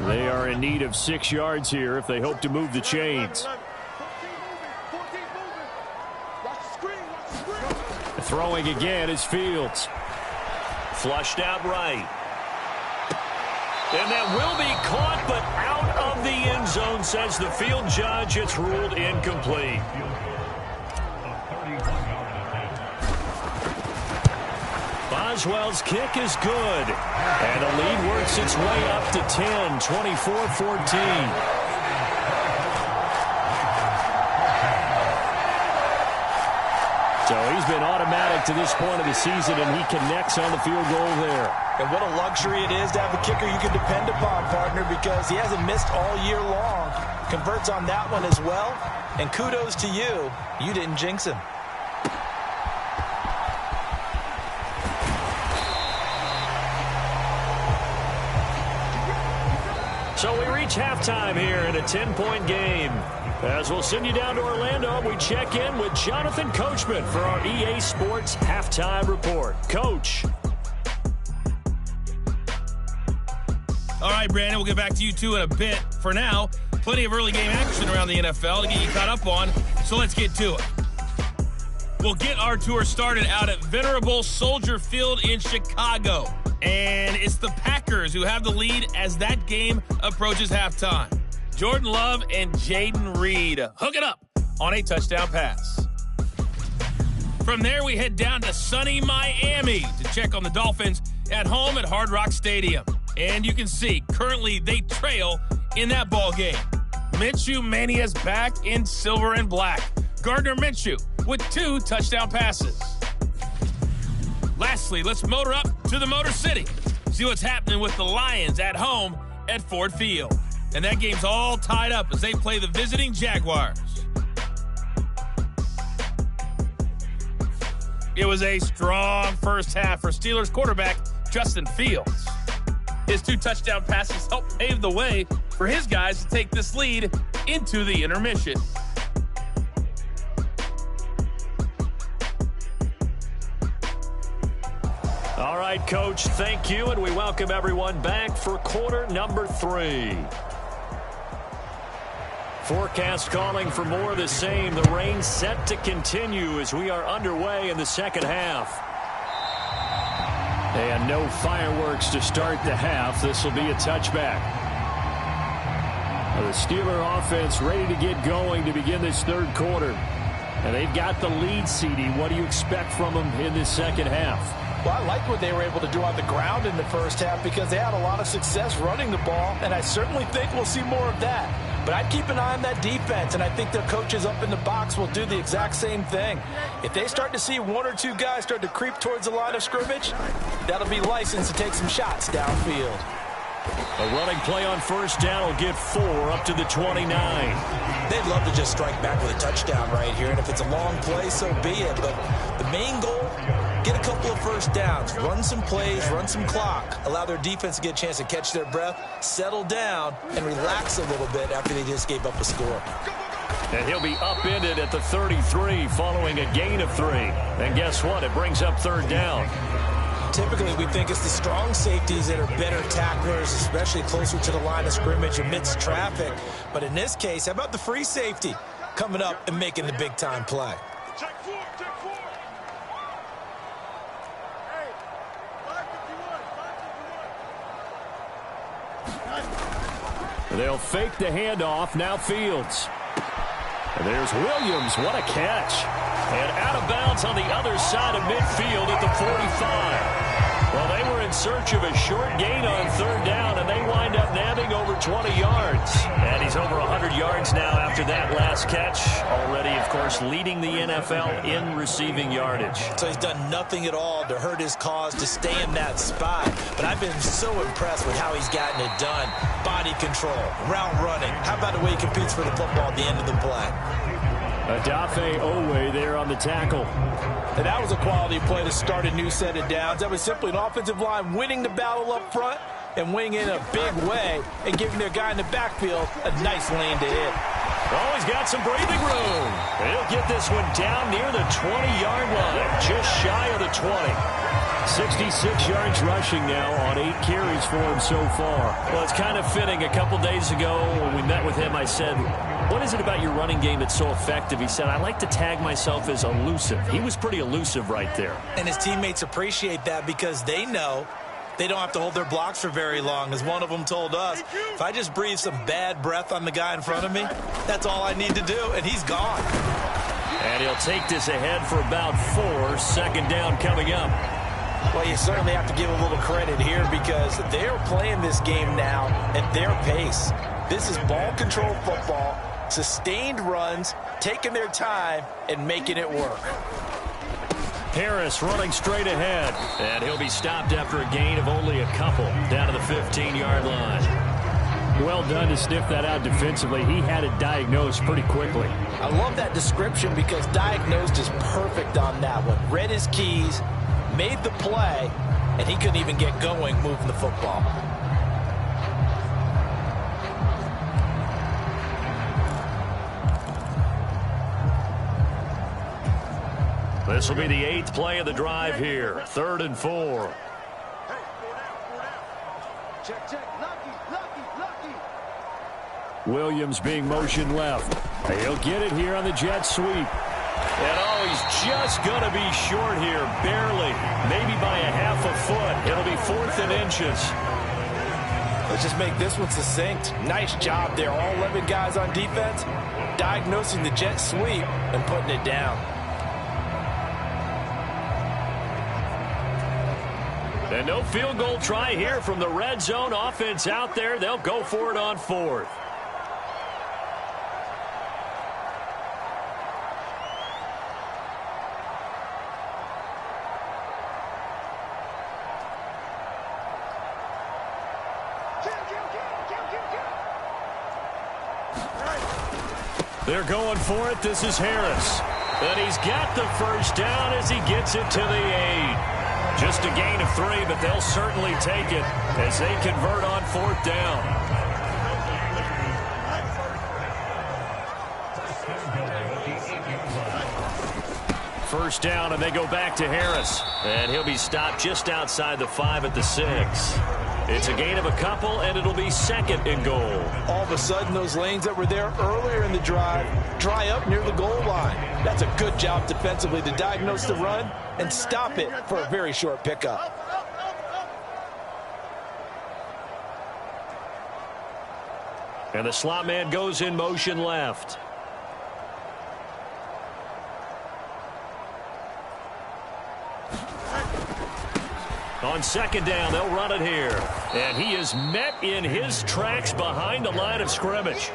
They are in need of 6 yards here if they hope to move the chains. Throwing again is Fields. Flushed out right. And that will be caught, but out of the end zone, says the field judge. It's ruled incomplete. Boswell's kick is good. And the lead works its way up to 10, 24-14. So he's been automatic to this point of the season, and he connects on the field goal there. And what a luxury it is to have a kicker you can depend upon, partner, because he hasn't missed all year long. Converts on that one as well. And kudos to you. You didn't jinx him. So we reach halftime here in a 10-point game. As we'll send you down to Orlando, we check in with Jonathan Coachman for our EA Sports Halftime Report. Coach. All right, Brandon, we'll get back to you two in a bit. For now, plenty of early game action around the NFL to get you caught up on, so let's get to it. We'll get our tour started out at venerable Soldier Field in Chicago. And it's the Packers who have the lead as that game approaches halftime. Jordan Love and Jaden Reed hook it up on a touchdown pass. From there, we head down to sunny Miami to check on the Dolphins at home at Hard Rock Stadium. And you can see, currently they trail in that ball game. Minshew Mania's back in silver and black. Gardner Minshew with 2 touchdown passes. Lastly, let's motor up to the Motor City. See what's happening with the Lions at home at Ford Field. And that game's all tied up as they play the visiting Jaguars. It was a strong first half for Steelers quarterback Justin Fields. His 2 touchdown passes helped pave the way for his guys to take this lead into the intermission. All right, Coach, thank you, and we welcome everyone back for quarter number 3. Forecast calling for more of the same. The rain set to continue as we are underway in the second half. And no fireworks to start the half. This will be a touchback. The Steeler offense ready to get going to begin this third quarter. And they've got the lead, CD. What do you expect from them in this second half? Well, I like what they were able to do on the ground in the first half because they had a lot of success running the ball, and I certainly think we'll see more of that. But I'd keep an eye on that defense, and I think their coaches up in the box will do the exact same thing. If they start to see 1 or 2 guys start to creep towards the line of scrimmage, that'll be license to take some shots downfield. A running play on first down will get 4 up to the 29. They'd love to just strike back with a touchdown right here, and if it's a long play, so be it. But the main goal, get a couple of first downs, run some plays, run some clock, allow their defense to get a chance to catch their breath, settle down, and relax a little bit after they just gave up a score. And he'll be upended at the 33 following a gain of 3. And guess what? It brings up third down. Typically, we think it's the strong safeties that are better tacklers, especially closer to the line of scrimmage amidst traffic. But in this case, how about the free safety coming up and making the big-time play? Check 4, check 4. Hey, 551, 551. They'll fake the handoff. Now Fields. And there's Williams. What a catch. And out of bounds on the other side of midfield at the 45. Well, they were in search of a short gain on third down, and they wind up nabbing over 20 yards. And he's over 100 yards now after that last catch. Already, of course, leading the NFL in receiving yardage. So he's done nothing at all to hurt his cause to stay in that spot. But I've been so impressed with how he's gotten it done. Body control, route running. How about the way he competes for the football at the end of the play? Adafe Owe there on the tackle. And that was a quality play to start a new set of downs. That was simply an offensive line winning the battle up front and winning in a big way and giving their guy in the backfield a nice lane to hit. Oh, he's got some breathing room. He'll get this one down near the 20-yard line, just shy of the 20. 66 yards rushing now on 8 carries for him so far. Well, it's kind of fitting. A couple days ago when we met with him, I said, what is it about your running game that's so effective? He said, I like to tag myself as elusive. He was pretty elusive right there. And his teammates appreciate that because they know they don't have to hold their blocks for very long. As one of them told us, if I just breathe some bad breath on the guy in front of me, that's all I need to do, and he's gone. And he'll take this ahead for about 4. Second down coming up. Well, you certainly have to give a little credit here because they're playing this game now at their pace. This is ball control football, sustained runs, taking their time, and making it work. Harris running straight ahead, and he'll be stopped after a gain of only a couple down to the 15-yard line. Well done to sniff that out defensively. He had it diagnosed pretty quickly. I love that description because diagnosed is perfect on that one. Read his keys, made the play, and he couldn't even get going moving the football. This will be the 8th play of the drive here. 3rd and 4. Hey, 4 down, 4 down. Check, check. Lucky. Williams being motioned left. He'll get it here on the jet sweep. And oh, he's just going to be short here, barely, maybe by a half a foot. It'll be 4th and inches. Let's just make this one succinct. Nice job there, all 11 guys on defense, diagnosing the jet sweep and putting it down. And no field goal try here from the red zone offense out there. They'll go for it on 4th. They're going for it. This is Harris. And he's got the first down as he gets it to the 8. Just a gain of 3, but they'll certainly take it as they convert on 4th down. First down, and they go back to Harris. And he'll be stopped just outside the 5 at the 6. It's a gain of a couple, and it'll be 2nd and goal. All of a sudden, those lanes that were there earlier in the drive dry up near the goal line. That's a good job defensively to diagnose the run and stop it for a very short pickup. And the slot man goes in motion left. On 2nd down, they'll run it here. And he is met in his tracks behind the line of scrimmage.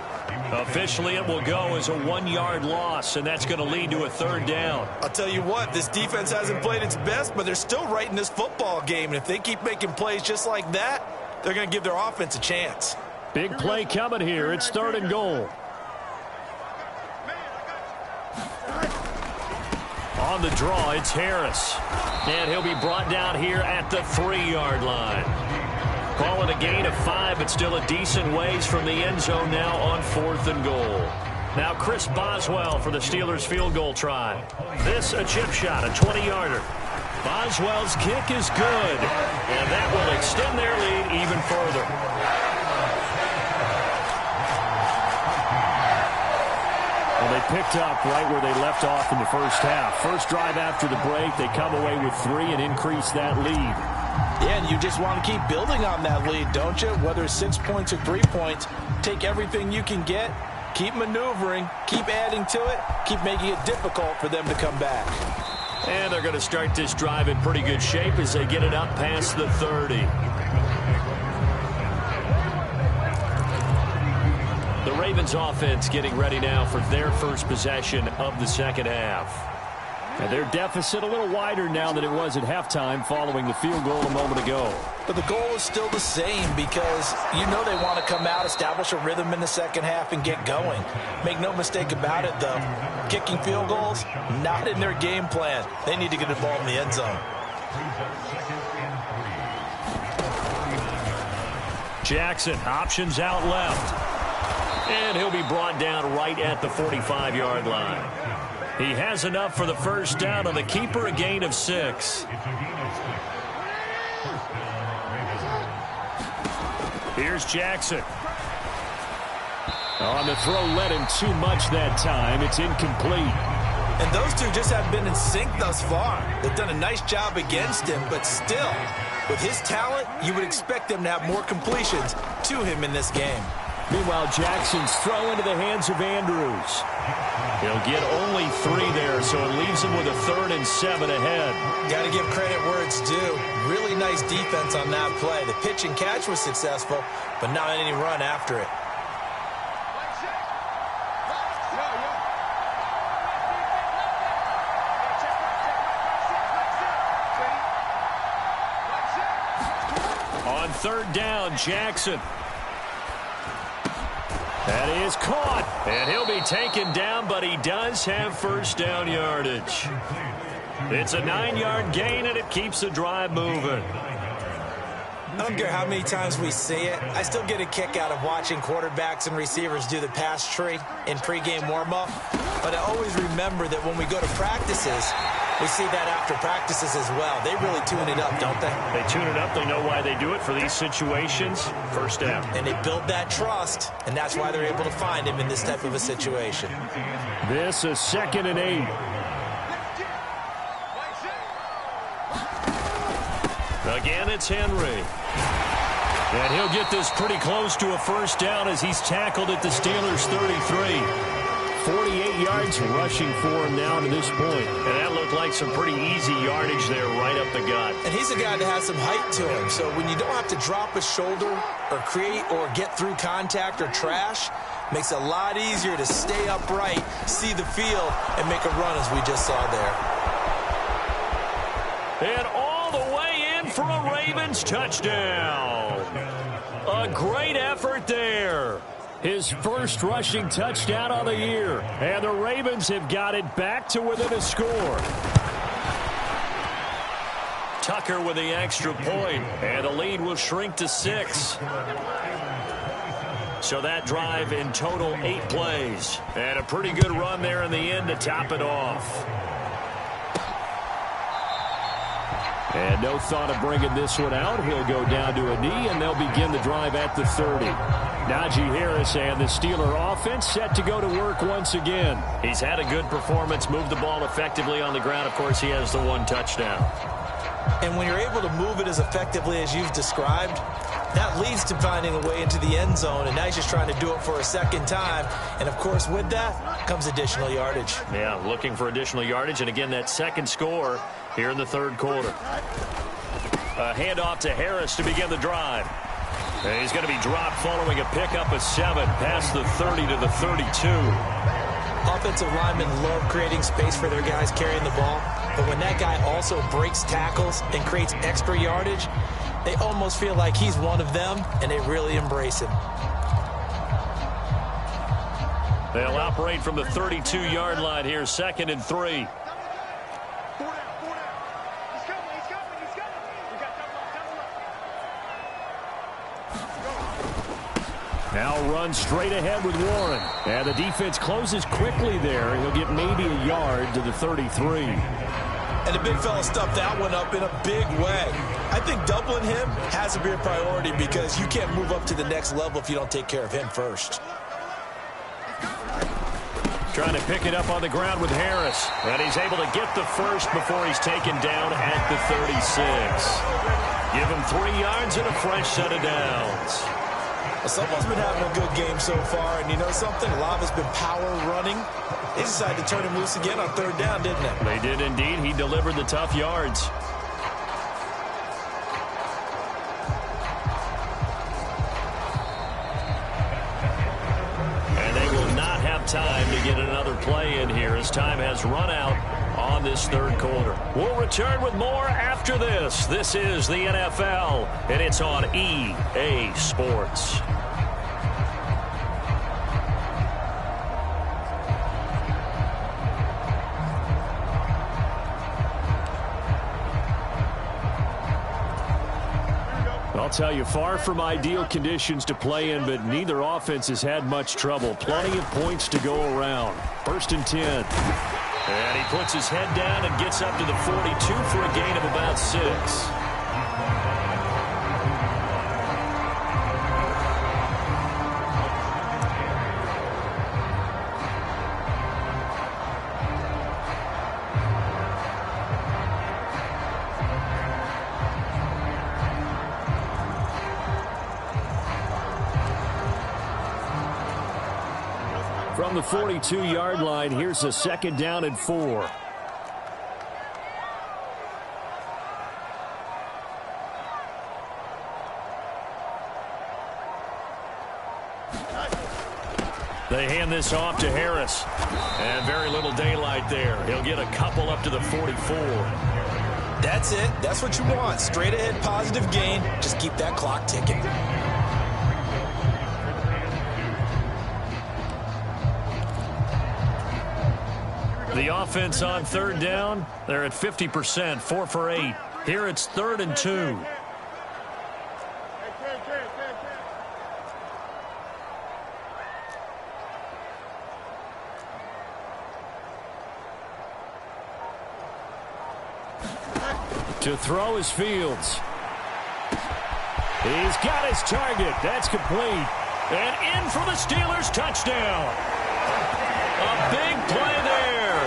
Officially, it will go as a 1-yard loss, and that's going to lead to a 3rd down. I'll tell you what, this defense hasn't played its best, but they're still right in this football game. And if they keep making plays just like that, they're going to give their offense a chance. Big play coming here. It's 3rd and goal. On the draw, it's Harris. And he'll be brought down here at the 3-yard line. Call it a gain of 5, but still a decent ways from the end zone now on 4th and goal. Now Chris Boswell for the Steelers field goal try. This a chip shot, a 20-yarder. Boswell's kick is good, and that will extend their lead even further. Well, they picked up right where they left off in the first half. First drive after the break, they come away with 3 and increase that lead. Yeah, and you just want to keep building on that lead, don't you? Whether it's 6 points or 3 points, take everything you can get, keep maneuvering, keep adding to it, keep making it difficult for them to come back. And they're going to start this drive in pretty good shape as they get it up past the 30. The Ravens offense getting ready now for their first possession of the second half. And their deficit a little wider now than it was at halftime following the field goal a moment ago. But the goal is still the same because you know they want to come out, establish a rhythm in the second half, and get going. Make no mistake about it, though. Kicking field goals, not in their game plan. They need to get the ball in the end zone. Jackson, options out left. And he'll be brought down right at the 45-yard line. He has enough for the first down on the keeper, a gain of 6. Here's Jackson. On the throw, led him too much that time. It's incomplete. And those two just have been in sync thus far. They've done a nice job against him, but still, with his talent, you would expect them to have more completions to him in this game. Meanwhile, Jackson's throw into the hands of Andrews. He'll get only 3 there, so it leaves him with a 3rd and 7 ahead. Got to give credit where it's due. Really nice defense on that play. The pitch and catch was successful, but not any run after it. On 3rd down, Jackson. That is caught, and he'll be taken down, but he does have first down yardage. It's a 9-yard gain, and it keeps the drive moving. I don't care how many times we see it. I still get a kick out of watching quarterbacks and receivers do the pass tree in pregame warm-up. But I always remember that when we go to practices, We see that after practices as well. They really tune it up, don't they? They tune it up. They know why they do it for these situations. First down. And they build that trust, and that's why they're able to find him in this type of a situation. This is 2nd and 8. Again, it's Henry. And he'll get this pretty close to a first down as he's tackled at the Steelers' 33. 48 yards rushing for him now to this point. And that looked like some pretty easy yardage there right up the gut. And he's a guy that has some height to him, so when you don't have to drop a shoulder or create or get through contact or trash, makes it a lot easier to stay upright, see the field, and make a run as we just saw there. And all the way in for a Ravens touchdown. A great effort there. His first rushing touchdown of the year. And the Ravens have got it back to within a score. Tucker with the extra point, and the lead will shrink to 6. So that drive in total 8 plays. And a pretty good run there in the end to top it off. And no thought of bringing this one out. He'll go down to a knee, and they'll begin the drive at the 30. Najee Harris and the Steeler offense set to go to work once again. He's had a good performance, moved the ball effectively on the ground. Of course, he has the 1 touchdown. And when you're able to move it as effectively as you've described, that leads to finding a way into the end zone, and now he's just trying to do it for a second time. And, of course, with that comes additional yardage. Yeah, looking for additional yardage, and again, that second score here in the third quarter. A handoff to Harris to begin the drive. And he's going to be dropped following a pickup of 7 past the 30 to the 32. Offensive linemen love creating space for their guys carrying the ball, but when that guy also breaks tackles and creates extra yardage, they almost feel like he's one of them, and they really embrace him. They'll operate from the 32-yard line here, 2nd and 3. Now run straight ahead with Warren. And the defense closes quickly there. He'll get maybe a yard to the 33. And the big fella stuffed that one up in a big way. I think doubling him has to be a priority because you can't move up to the next level if you don't take care of him first. Trying to pick it up on the ground with Harris. And he's able to get the first before he's taken down at the 36. Give him 3 yards and a fresh set of downs. Well, someone's been having a good game so far, and you know something? A lot of it's been power running. They decided to turn him loose again on 3rd down, didn't they? They did indeed. He delivered the tough yards. And they will not have time to get another play in here as time has run out on this third quarter. We'll return with more after this. This is the NFL, and it's on EA Sports. I'll tell you, far from ideal conditions to play in, but neither offense has had much trouble. Plenty of points to go around. 1st and 10. And he puts his head down and gets up to the 42 for a gain of about 6. From the 42-yard line, here's a 2nd down and 4. They hand this off to Harris. And very little daylight there. He'll get a couple up to the 44. That's it. That's what you want. Straight ahead positive gain. Just keep that clock ticking. The offense on 3rd down, they're at 50%, 4 for 8. Here it's 3rd and 2. To throw is Fields. He's got his target. That's complete. And in for the Steelers touchdown. A big play there.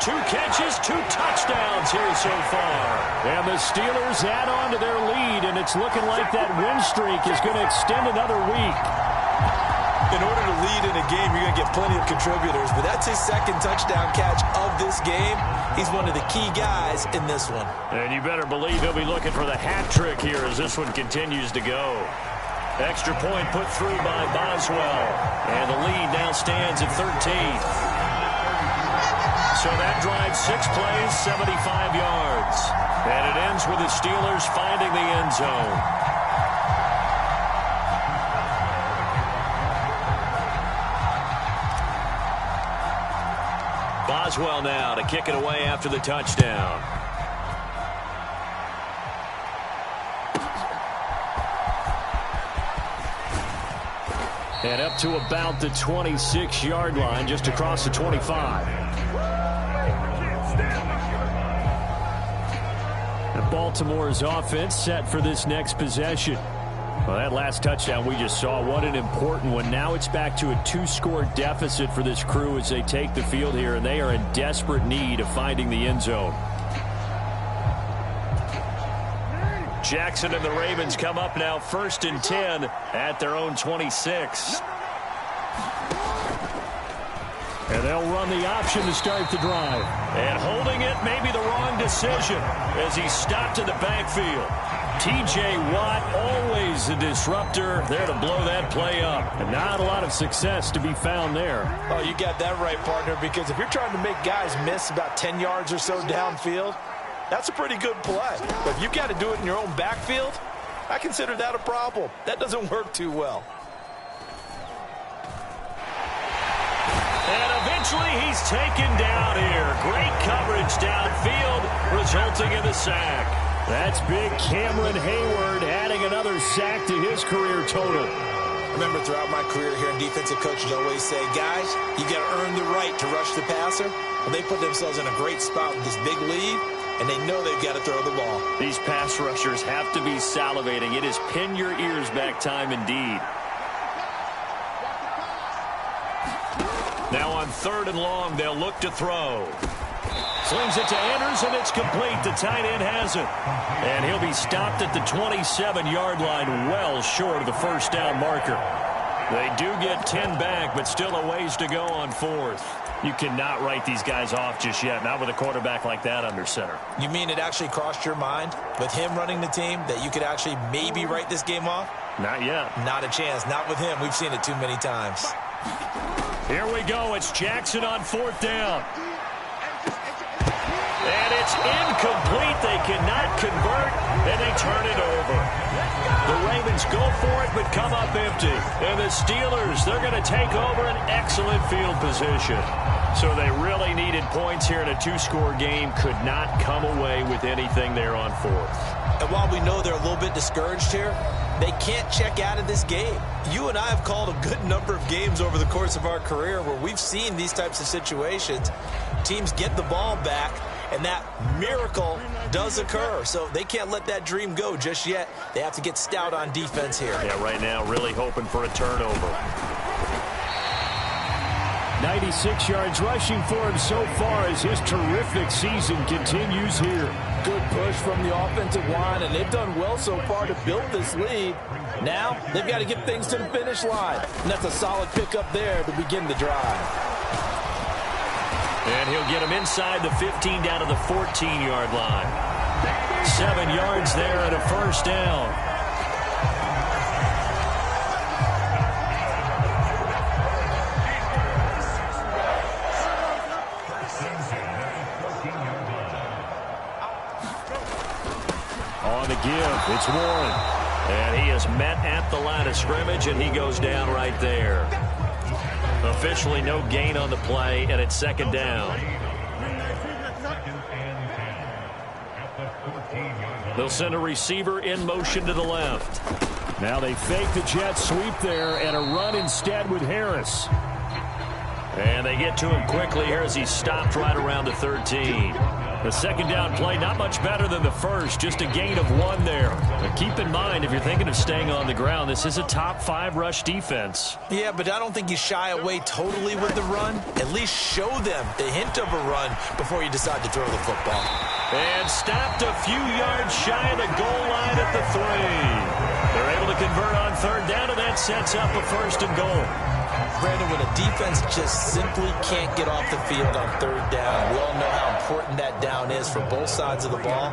2 catches, 2 touchdowns here so far. And the Steelers add on to their lead, and it's looking like that win streak is going to extend another week. In order to lead in a game, you're going to get plenty of contributors, but that's his 2nd touchdown catch of this game. He's one of the key guys in this one. And you better believe he'll be looking for the hat trick here as this one continues to go. Extra point put through by Boswell. And the lead now stands at 13. So that drives 6 plays, 75 yards. And it ends with the Steelers finding the end zone. Boswell now to kick it away after the touchdown. And up to about the 26-yard line, just across the 25. And Baltimore's offense set for this next possession. Well, that last touchdown we just saw, what an important one. Now it's back to a 2-score deficit for this crew as they take the field here, and they are in desperate need of finding the end zone. Jackson and the Ravens come up now 1st and 10 at their own 26. And they'll run the option to start the drive. And holding it may be the wrong decision as he's stopped in the backfield. T.J. Watt, always a disruptor, there to blow that play up. And not a lot of success to be found there. Oh, you got that right, partner, because if you're trying to make guys miss about 10 yards or so downfield, that's a pretty good play. But if you've got to do it in your own backfield, I consider that a problem. That doesn't work too well. And eventually he's taken down here. Great coverage downfield, resulting in the sack. That's big Cameron Hayward adding another sack to his career total. Remember, throughout my career here in defensive coaches always say, guys, you got to earn the right to rush the passer. Well, they put themselves in a great spot with this big lead, and they know they've got to throw the ball. These pass rushers have to be salivating. It is pin your ears back time indeed. Now on 3rd and long, they'll look to throw. Slings it to Anders, and it's complete. The tight end has it. And he'll be stopped at the 27-yard line, well short of the first down marker. They do get 10 back, but still a ways to go on 4th. You cannot write these guys off just yet, not with a quarterback like that under center. You mean it actually crossed your mind with him running the team that you could actually maybe write this game off? Not yet. Not a chance. Not with him. We've seen it too many times. Here we go. It's Jackson on 4th down. And it's incomplete. They cannot convert, and they turn it over. The Ravens go for it, but come up empty. And the Steelers, they're going to take over an excellent field position. So they really needed points here in a 2-score game. Could not come away with anything there on 4th. And while we know they're a little bit discouraged here, they can't check out of this game. You and I have called a good number of games over the course of our career where we've seen these types of situations. Teams get the ball back, and that miracle does occur. So they can't let that dream go just yet. They have to get stout on defense here. Yeah, right now really hoping for a turnover. 96 yards rushing for him so far as his terrific season continues here. Good push from the offensive line, and they've done well so far to build this lead. Now they've got to get things to the finish line, and that's a solid pickup there to begin the drive. And he'll get him inside the 15 down to the 14-yard line. 7 yards there and a first down. On the give, it's Warren. And he is met at the line of scrimmage, and he goes down right there. Officially no gain on the play, and it's 2nd down. They'll send a receiver in motion to the left. Now they fake the jet sweep there and a run instead with Harris. And they get to him quickly here as he's stopped right around the 13. The second down play, not much better than the first, just a gain of 1 there. But keep in mind, if you're thinking of staying on the ground, this is a top 5 rush defense. Yeah, but I don't think you shy away totally with the run. At least show them the hint of a run before you decide to throw the football. And stopped a few yards shy of the goal line at the 3. They're able to convert on third down, and that sets up a 1st and goal. Brandon, when a defense just simply can't get off the field on third down, we all know how important that down is for both sides of the ball.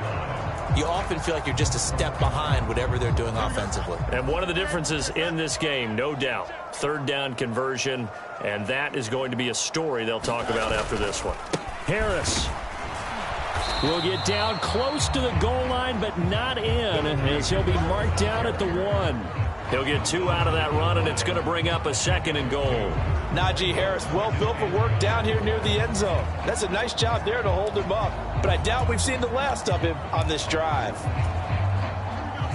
You often feel like you're just a step behind whatever they're doing offensively. And one of the differences in this game, no doubt, third down conversion, and that is going to be a story they'll talk about after this one. Harris will get down close to the goal line, but not in, as he'll be marked down at the 1. He'll get 2 out of that run, and it's going to bring up a 2nd and goal. Najee Harris, well built for work down here near the end zone. That's a nice job there to hold him up. But I doubt we've seen the last of him on this drive.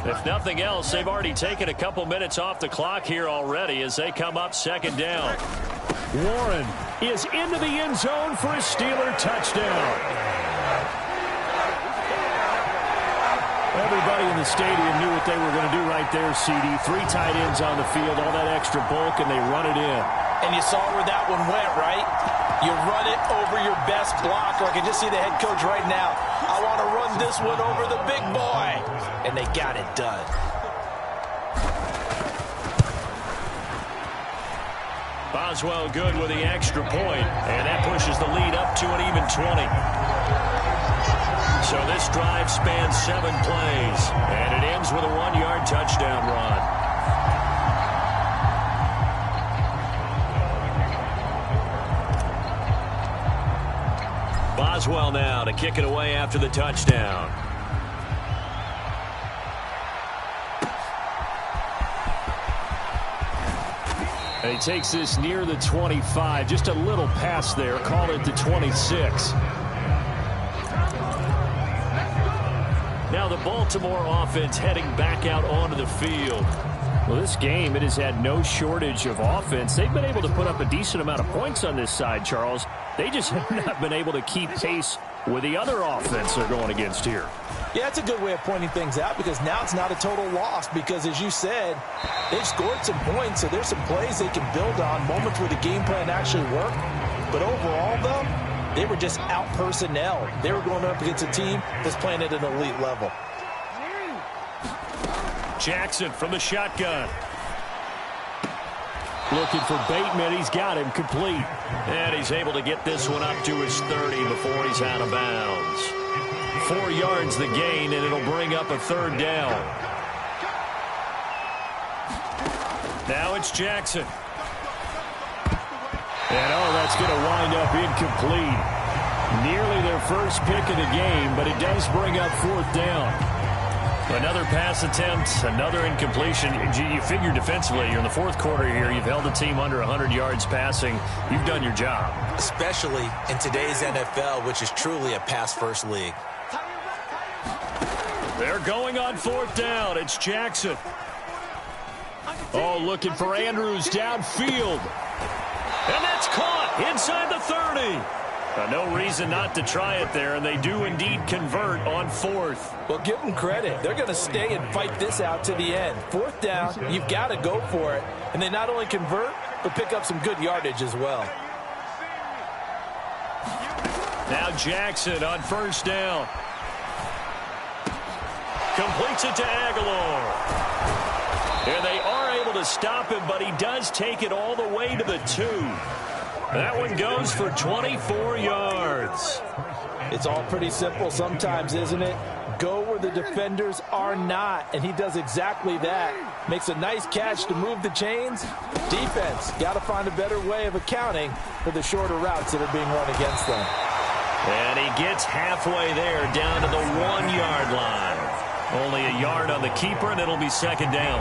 If nothing else, they've already taken a couple minutes off the clock here already as they come up 2nd down. Warren is into the end zone for a Steeler touchdown. Everybody in the stadium knew what they were going to do right there, CD. 3 tight ends on the field, all that extra bulk, and they run it in. And you saw where that one went, right? You run it over your best blocker. I can just see the head coach right now. I want to run this one over the big boy. And they got it done. Boswell good with the extra point, and that pushes the lead up to an even 20. So this drive spans 7 plays, and it ends with a 1-yard touchdown run. Boswell now to kick it away after the touchdown. And he takes this near the 25. Just a little pass there. Call it the 26. Now the Baltimore offense heading back out onto the field. Well, this game, it has had no shortage of offense. They've been able to put up a decent amount of points on this side, Charles. They just have not been able to keep pace with the other offense they're going against here. Yeah, that's a good way of pointing things out because now it's not a total loss because, as you said, they've scored some points, so there's some plays they can build on, moments where the game plan actually worked. But overall, though, they were just out-personnel. They were going up against a team that's playing at an elite level. Jackson from the shotgun. Looking for Bateman. He's got him complete. And he's able to get this one up to his 30 before he's out of bounds. 4 yards the gain, and it'll bring up a 3rd down. Now it's Jackson. And, that's going to wind up incomplete. Nearly their first pick of the game, but it does bring up 4th down. Another pass attempt, another incompletion. You figure defensively, you're in the 4th quarter here. You've held the team under 100 yards passing. You've done your job. Especially in today's NFL, which is truly a pass-first league. They're going on 4th down. It's Jackson. Oh, looking for Andrews downfield. And that's caught inside the 30. No reason not to try it there, and they do indeed convert on 4th. Well, give them credit. They're going to stay and fight this out to the end. 4th down, you've got to go for it. And they not only convert, but pick up some good yardage as well. Now Jackson on 1st down. Completes it to Aguilar. And they are able to stop him, but he does take it all the way to the 2. That one goes for 24 yards. It's all pretty simple sometimes, isn't it? Go where the defenders are not, and he does exactly that. Makes a nice catch to move the chains. Defense, got to find a better way of accounting for the shorter routes that are being run against them. And he gets halfway there, down to the 1-yard line. Only a yard on the keeper, and it'll be 2nd down.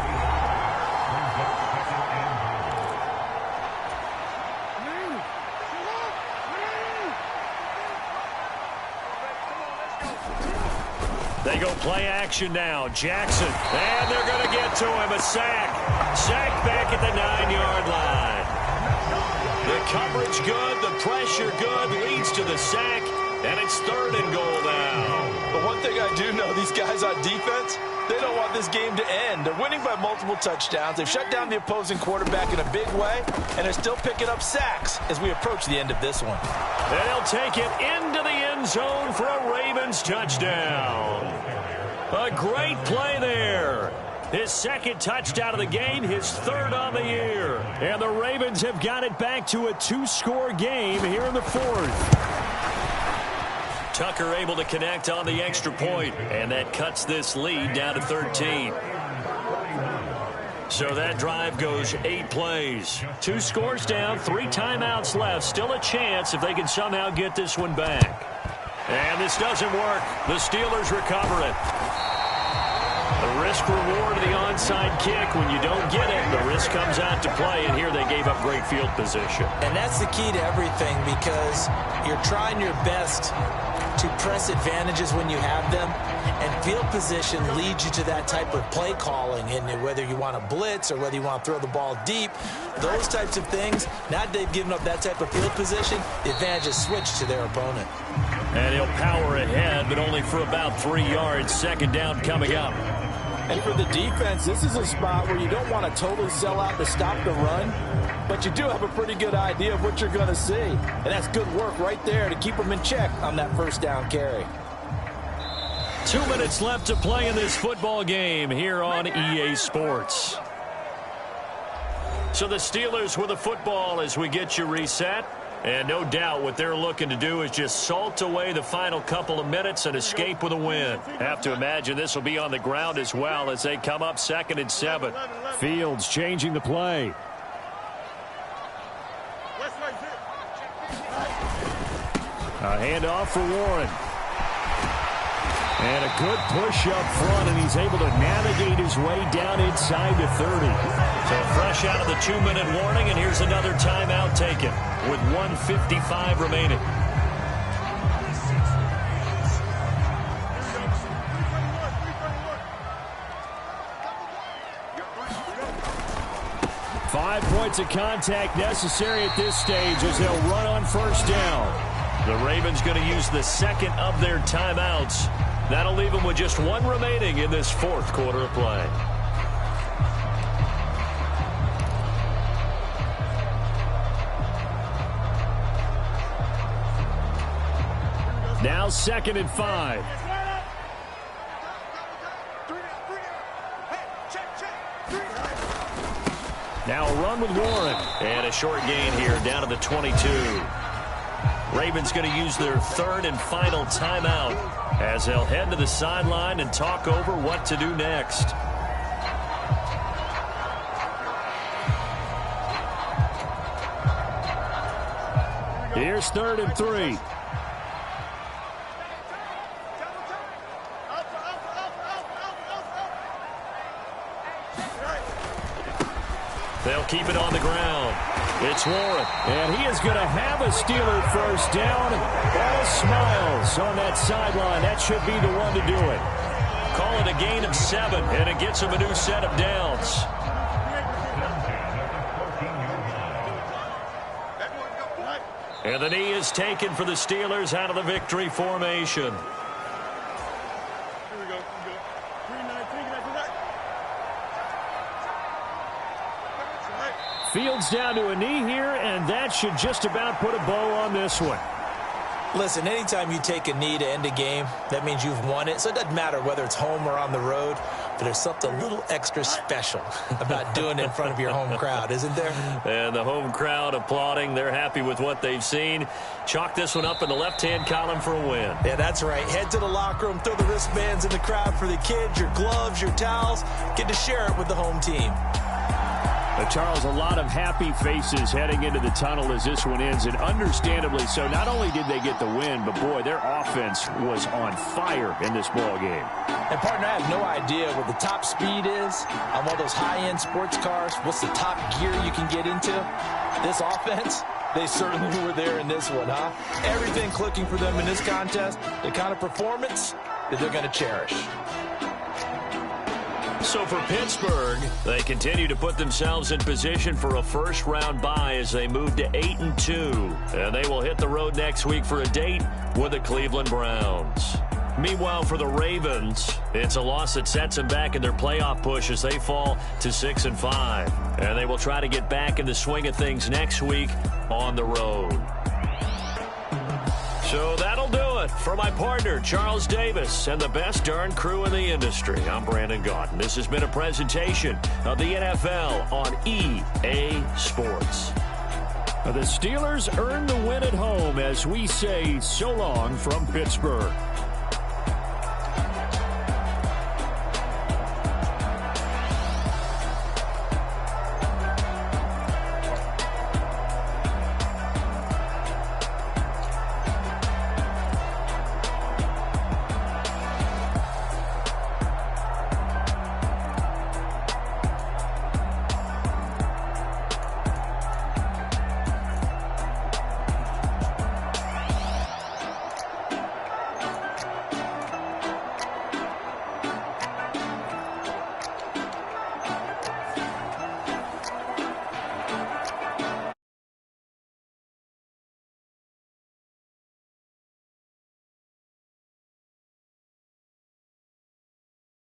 They go play action now. Jackson. And they're going to get to him. A sack. Sack back at the 9-yard line. The coverage good. The pressure good. Leads to the sack. And it's 3rd and goal now. But one thing I do know, these guys on defense, they don't want this game to end. They're winning by multiple touchdowns. They've shut down the opposing quarterback in a big way, and they're still picking up sacks as we approach the end of this one. And they'll take it into the end zone for a Ravens touchdown. A great play there. His 2nd touchdown of the game, his 3rd on the year. And the Ravens have got it back to a 2-score game here in the 4th. Tucker able to connect on the extra point, and that cuts this lead down to 13. So that drive goes 8 plays. 2 scores down, 3 timeouts left. Still a chance if they can somehow get this one back. And this doesn't work. The Steelers recover it. The risk reward of the onside kick. When you don't get it, the risk comes out to play, and here they gave up great field position. And that's the key to everything, because you're trying your best to press advantages when you have them, and field position leads you to that type of play calling. And whether you want to blitz or whether you want to throw the ball deep, those types of things, now that they've given up that type of field position, the advantage is switched to their opponent. And he'll power ahead, but only for about 3 yards. 2nd down coming up. And for the defense, this is a spot where you don't want to totally sell out to stop the run, but you do have a pretty good idea of what you're going to see. And that's good work right there to keep them in check on that 1st down carry. 2 minutes left to play in this football game here on EA Sports. So the Steelers with the football as we get you reset. And no doubt what they're looking to do is just salt away the final couple of minutes and escape with a win. Have to imagine this will be on the ground as well as they come up 2nd and 7. Fields changing the play. A handoff for Warren. And a good push up front, and he's able to navigate his way down inside the 30. So fresh out of the 2-minute warning, and here's another timeout taken with 1:55 remaining. Five points of contact necessary at this stage as they'll run on 1st down. The Ravens going to use the 2nd of their timeouts. That'll leave them with just 1 remaining in this 4th quarter of play. Now 2nd and 5. Now a run with Warren. And a short gain here down to the 22. Ravens going to use their 3rd and final timeout as they'll head to the sideline and talk over what to do next. Here's 3rd and 3. They'll keep it on the ground. It's Warren. And he is going to have a Steeler 1st down. All smiles on that sideline. That should be the one to do it. Call it a gain of 7, and it gets him a new set of downs. And the knee is taken for the Steelers out of the victory formation. Fields down to a knee here, and that should just about put a bow on this one. Listen, anytime you take a knee to end a game, that means you've won it. So it doesn't matter whether it's home or on the road, but there's something a little extra special about doing it in front of your home crowd, isn't there? And the home crowd applauding. They're happy with what they've seen. Chalk this one up in the left-hand column for a win. Yeah, that's right. Head to the locker room, throw the wristbands in the crowd for the kids, your gloves, your towels. Get to share it with the home team. Charles, a lot of happy faces heading into the tunnel as this one ends, and understandably so. Not only did they get the win, but, boy, their offense was on fire in this ball game. And, partner, I have no idea what the top speed is on one of those high-end sports cars. What's the top gear you can get into? This offense, they certainly were there in this one, huh? Everything clicking for them in this contest, the kind of performance that they're going to cherish. So for Pittsburgh, they continue to put themselves in position for a first-round bye as they move to 8-2. And they will hit the road next week for a date with the Cleveland Browns. Meanwhile, for the Ravens, it's a loss that sets them back in their playoff push as they fall to 6-5. And they will try to get back in the swing of things next week on the road. So that'll do it for my partner, Charles Davis, and the best darn crew in the industry. I'm Brandon Gaudin. This has been a presentation of the NFL on EA Sports. The Steelers earn the win at home as we say so long from Pittsburgh.